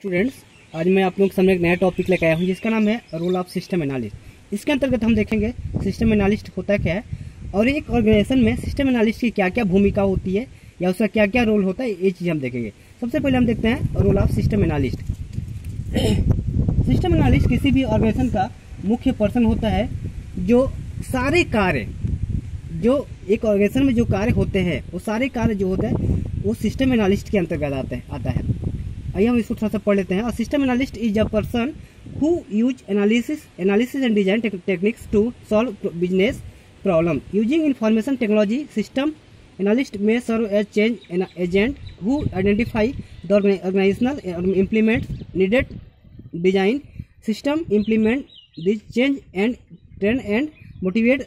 Students, आज मैं आप लोगों के सामने एक नया टॉपिक लेकर आया हूँ जिसका नाम है रोल ऑफ सिस्टम एनालिस्ट। इसके अंतर्गत हम देखेंगे सिस्टम एनालिस्ट होता क्या है और एक ऑर्गेनाइजेशन में सिस्टम एनालिस्ट की क्या क्या भूमिका होती है या उसका क्या क्या रोल होता है, ये चीज़ हम देखेंगे। सबसे पहले हम देखते हैं role of system analyst. System analyst किसी भी ऑर्गेनाइजेशन का मुख्य पर्सन होता है जो सारे कार्य, जो एक ऑर्गेनाइजेशन में जो कार्य होते हैं वो सारे कार्य जो होते हैं वो सिस्टम एनालिस्ट के अंतर्गत आता है। आइए हम इसको थोड़ा सा पढ़ लेते हैं। System analyst is a person who use analysis and design techniques to solve business problem using information technology. System analyst may serve as change agent who identify the organizational implement needed design system implement this change and train and motivate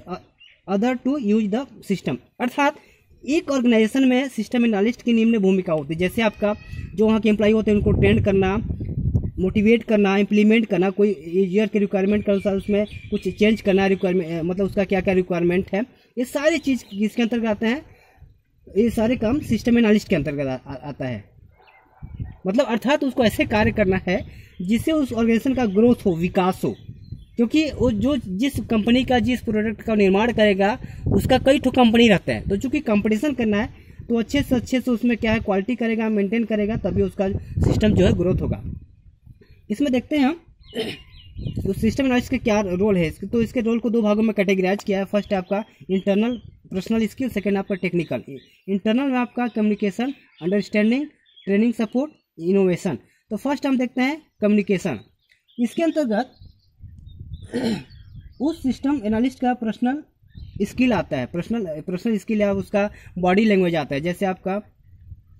other to use the system. अर्थात एक organisation में system analyst की निम्न भूमिका होती है। जैसे आपका जो वहाँ के एम्प्लॉय होते हैं उनको ट्रेंड करना, मोटिवेट करना, इम्प्लीमेंट करना, कोई यूजर के रिक्वायरमेंट के अनुसार उसमें कुछ चेंज करना, रिक्वायरमेंट मतलब उसका क्या क्या रिक्वायरमेंट है, ये सारी चीज़ किसके अंतर्गत आते हैं? ये सारे काम सिस्टम एनालिस्ट के अंतर्गत आता है। मतलब अर्थात उसको ऐसे कार्य करना है जिससे उस ऑर्गेनाइजेशन का ग्रोथ हो, विकास हो। क्योंकि वो जो जिस कंपनी का जिस प्रोडक्ट का निर्माण करेगा उसका कई ठो कंपनी रहता है, तो चूंकि कंपटीशन करना है तो अच्छे से उसमें क्या है क्वालिटी करेगा, मेंटेन करेगा, तभी उसका सिस्टम जो है ग्रोथ होगा। इसमें देखते हैं हम तो सिस्टम एनालिस्ट का क्या रोल है। तो इसके रोल को दो भागों में कैटेगराइज किया है। फर्स्ट है आपका इंटरनल पर्सनल स्किल, सेकेंड आपका टेक्निकल। इंटरनल में आपका communication, understanding, training support, innovation. तो फर्स्ट हम देखते हैं कम्युनिकेशन। इसके अंतर्गत उस सिस्टम एनालिस्ट का पर्सनल स्किल आता है। पर्सनल स्किल है उसका बॉडी लैंग्वेज आता है। जैसे आपका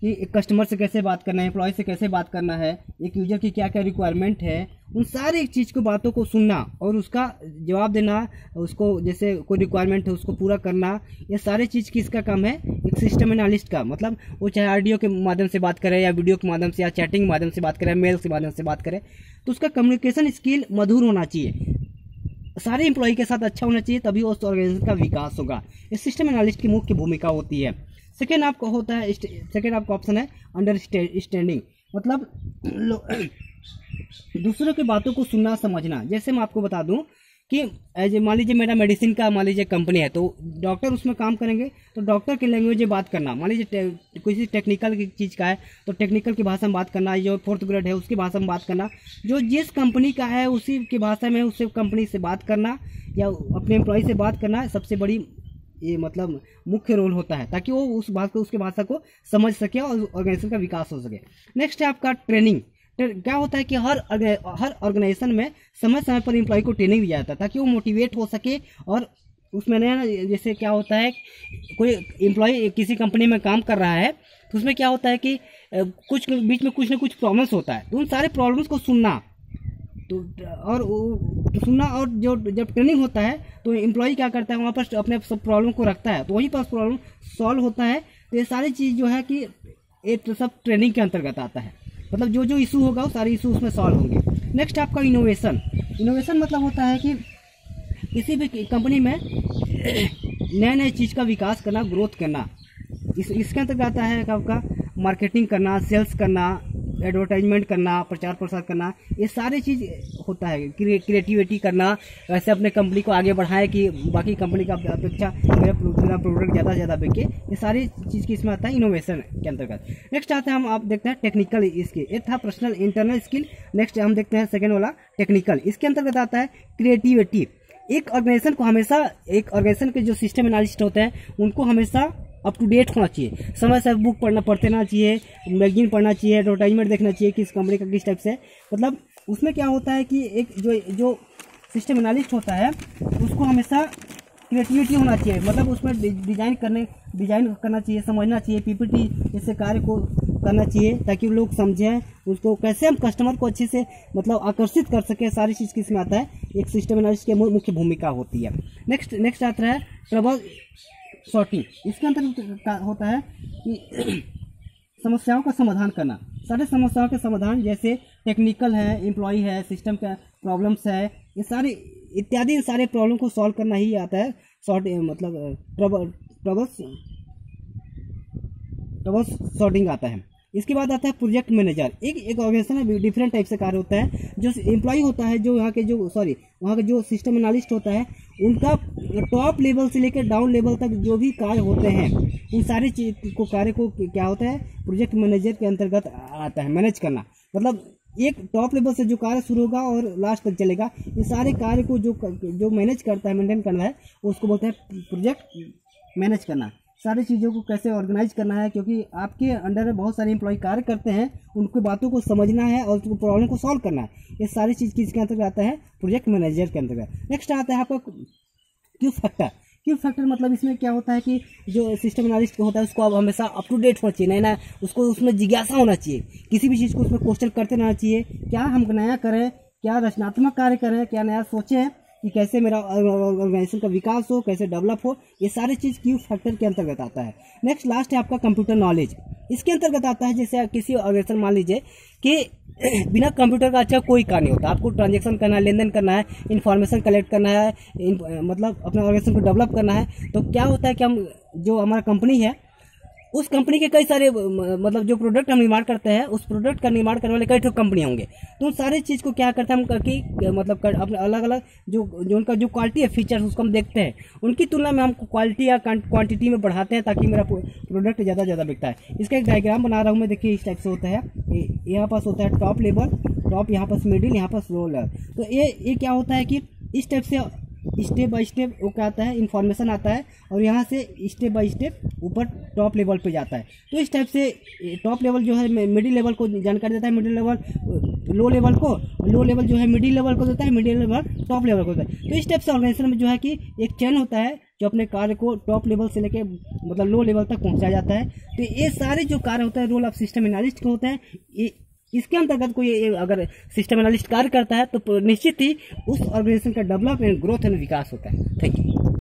कि एक कस्टमर से कैसे बात करना है, एम्प्लॉय से कैसे बात करना है, एक यूजर की क्या क्या रिक्वायरमेंट है, उन सारी चीज़ को बातों को सुनना और उसका जवाब देना, उसको जैसे कोई रिक्वायरमेंट है उसको पूरा करना, ये सारी चीज़ किसका काम है? एक सिस्टम एनालिस्ट का। मतलब वो चाहे ऑडियो के माध्यम से बात करे या वीडियो के माध्यम से या चैटिंग के माध्यम से बात करे, मेल के माध्यम से बात करे, तो उसका कम्युनिकेशन स्किल मधुर होना चाहिए, सारे एम्प्लॉय के साथ अच्छा होना चाहिए, तभी उस ऑर्गेनाइजेशन का विकास होगा। इस सिस्टम एनालिस्ट की मुख्य भूमिका होती है। सेकेंड आपका होता है, सेकेंड आपका ऑप्शन है अंडरस्टैंडिंग। मतलब दूसरों की बातों को सुनना, समझना। जैसे मैं आपको बता दूं कि मान लीजिए मेरा मेडिसिन का मान लीजिए कंपनी है, तो डॉक्टर उसमें काम करेंगे तो डॉक्टर की लैंग्वेज में बात करना। मान लीजिए किसी टेक्निकल की चीज़ का है तो टेक्निकल की भाषा में बात करना, जो 4th ग्रेड है उसकी भाषा में बात करना, जो जिस कंपनी का है उसी की भाषा में उससे कंपनी से बात करना या अपने एम्प्लॉय से बात करना सबसे बड़ी ये मतलब मुख्य रोल होता है, ताकि वो उस बात को, उसके भाषा को समझ सके और ऑर्गेनाइजेशन का विकास हो सके। नेक्स्ट है आपका ट्रेनिंग। क्या होता है कि हर ऑर्गेनाइजेशन में समय समय पर एम्प्लॉय को ट्रेनिंग दिया जाता है ताकि वो मोटिवेट हो सके। और उसमें ना जैसे क्या होता है, कोई एम्प्लॉय किसी कंपनी में काम कर रहा है तो उसमें क्या होता है कि कुछ बीच में कुछ ना कुछ प्रॉब्लम्स होता है, तो उन सारे प्रॉब्लम्स को सुनना सुनना और जो जब ट्रेनिंग होता है तो एम्प्लॉय क्या करता है, वहाँ पर अपने सब प्रॉब्लम को रखता है, तो वहीं पर प्रॉब्लम सॉल्व होता है। तो ये सारी चीज़ जो है कि ये तो सब ट्रेनिंग के अंतर्गत आता है। मतलब जो जो इशू होगा वो सारे इशू उसमें सॉल्व होंगे। नेक्स्ट आपका इनोवेशन। इनोवेशन मतलब होता है कि किसी भी कंपनी में नए चीज़ का विकास करना, ग्रोथ करना। इसके अंतर्गत आता है आपका मार्केटिंग करना, सेल्स करना, एडवर्टाइजमेंट करना, प्रचार प्रसार करना, ये सारी चीज़ होता है। क्रिएटिविटी करना, वैसे अपने कंपनी को आगे बढ़ाए कि बाकी कंपनी का अपेक्षा मेरा प्रोडक्ट ज़्यादा से ज़्यादा बिके, ये सारी चीज़ की इसमें आता है इनोवेशन के अंतर्गत। नेक्स्ट आता है हम आप देखते हैं टेक्निकल स्किल। ये था पर्सनल इंटरनल स्किल। नेक्स्ट हम देखते हैं सेकेंड वाला टेक्निकल। इसके अंतर्गत आता है क्रिएटिविटी। एक ऑर्गेनाइजेशन को हमेशा, एक ऑर्गेनाइजेशन के जो सिस्टम एनालिस्ट होते हैं उनको हमेशा अप टू डेट होना चाहिए, समय से बुक पढ़ते रहना चाहिए, मैगजीन पढ़ना चाहिए, एडवर्टाइजमेंट देखना चाहिए किस कंपनी का किस टाइप से। मतलब उसमें क्या होता है कि एक जो सिस्टम एनालिस्ट होता है उसको हमेशा क्रिएटिविटी होना चाहिए। मतलब उसमें डिजाइन करना चाहिए, समझना चाहिए, पीपीटी जैसे कार्य को करना चाहिए ताकि लोग समझें उसको, कैसे हम कस्टमर को अच्छे से मतलब आकर्षित कर सके। सारी चीज़ किसमें आता है? एक सिस्टम एनालिस्ट की मुख्य भूमिका होती है। नेक्स्ट आता है ट्रबल सॉर्टिंग। इसके अंतर्गत होता है कि समस्याओं का समाधान करना। सारे समस्याओं के समाधान जैसे टेक्निकल है, एम्प्लॉय है, सिस्टम का प्रॉब्लम्स है, ये सारे इत्यादि सारे प्रॉब्लम को सॉल्व करना ही आता है मतलब ट्रबल सॉर्टिंग आता है। इसके बाद आता है प्रोजेक्ट मैनेजर। एक ऑर्गेनाइजेशन में डिफरेंट टाइप से कार्य होता है। जो एम्प्लॉय होता है, जो वहाँ के जो सिस्टम एनालिस्ट होता है, उनका टॉप लेवल से लेकर डाउन लेवल तक जो भी कार्य होते हैं, उन सारी चीज को कार्य को क्या होता है, प्रोजेक्ट मैनेजर के अंतर्गत आता है। मैनेज करना मतलब एक टॉप लेवल से जो कार्य शुरू होगा और लास्ट तक चलेगा, इन सारे कार्य को जो मैनेज करता है, मेंटेन करना है, उसको बोलते हैं प्रोजेक्ट मैनेज करना। सारी चीज़ों को कैसे ऑर्गेनाइज करना है, क्योंकि आपके अंडर में बहुत सारे एम्प्लॉय कार्य करते हैं, उनकी बातों को समझना है और उसको प्रॉब्लम को सॉल्व करना है। ये सारी चीज़ किसके अंतर्गत आता है, प्रोजेक्ट मैनेजर के अंतर्गत। नेक्स्ट आता है आपका क्यू फैक्टर। क्यू फैक्टर मतलब इसमें क्या होता है कि जो सिस्टम एनालिस्ट होता है उसको अब हमेशा अप टू डेट होना चाहिए, नया उसको उसमें जिज्ञासा होना चाहिए, किसी भी चीज़ को उसमें क्वेश्चन करते रहना चाहिए, क्या हम नया करें, क्या रचनात्मक कार्य करें, क्या नया सोचें कि कैसे मेरा ऑर्गेनाइजेशन का विकास हो, कैसे डेवलप हो। ये सारी चीज़ क्यू फैक्टर के अंतर्गत आता है। नेक्स्ट लास्ट है आपका कंप्यूटर नॉलेज। इसके अंतर्गत आता है जैसे किसी ऑर्गेनाइजेशन, मान लीजिए कि बिना कंप्यूटर का अच्छा कोई कार्य नहीं होता। आपको ट्रांजेक्शन करना है, लेन देन करना है, इन्फॉर्मेशन कलेक्ट करना है, मतलब अपने ऑर्गेनाइजेशन को डेवलप करना है, तो क्या होता है कि हम जो हमारा कंपनी है, उस कंपनी के कई सारे मतलब जो प्रोडक्ट हम निर्माण करते हैं, उस प्रोडक्ट का निर्माण करने वाले कई ठो कंपनी होंगे। तो उन सारे चीज़ को क्या करते हैं हम कि मतलब अपने अलग अलग जो उनका जो क्वालिटी है, फीचर्स, उसको हम देखते हैं, उनकी तुलना में हम क्वालिटी या क्वांटिटी में बढ़ाते हैं ताकि मेरा प्रोडक्ट ज़्यादा ज़्यादा बिकता है। इसका एक डायग्राम बना रहा हूँ मैं, देखिए इस टाइप से होता है। यहाँ पास होता है टॉप लेवल, टॉप यहाँ पास मिडिल, यहाँ पास लो लेवल। तो ये क्या होता है कि इस टाइप से स्टेप बाय स्टेप वो क्या आता है, इन्फॉर्मेशन आता है, और यहाँ से स्टेप बाय स्टेप ऊपर टॉप लेवल पे जाता है। तो इस टाइप से टॉप लेवल जो है मिडिल लेवल को जानकारी देता है, मिडिल लेवल लो लेवल को, लो लेवल जो है मिडिल लेवल को देता है, मिडिल लेवल टॉप लेवल को देता है। तो इस टाइप से ऑर्गेनाइजेशन में जो है कि एक चैन होता है जो अपने कार्य को टॉप लेवल से लेके मतलब लो लेवल तक पहुँचाया जाता है। तो ये सारे जो कार्य होता है रोल ऑफ सिस्टम एनालिस्ट का होता है। इसके अंतर्गत कोई अगर सिस्टम एनालिस्ट कार्य करता है तो निश्चित ही उस ऑर्गेनाइजेशन का डेवलप एंड ग्रोथ एंड विकास होता है। Thank you.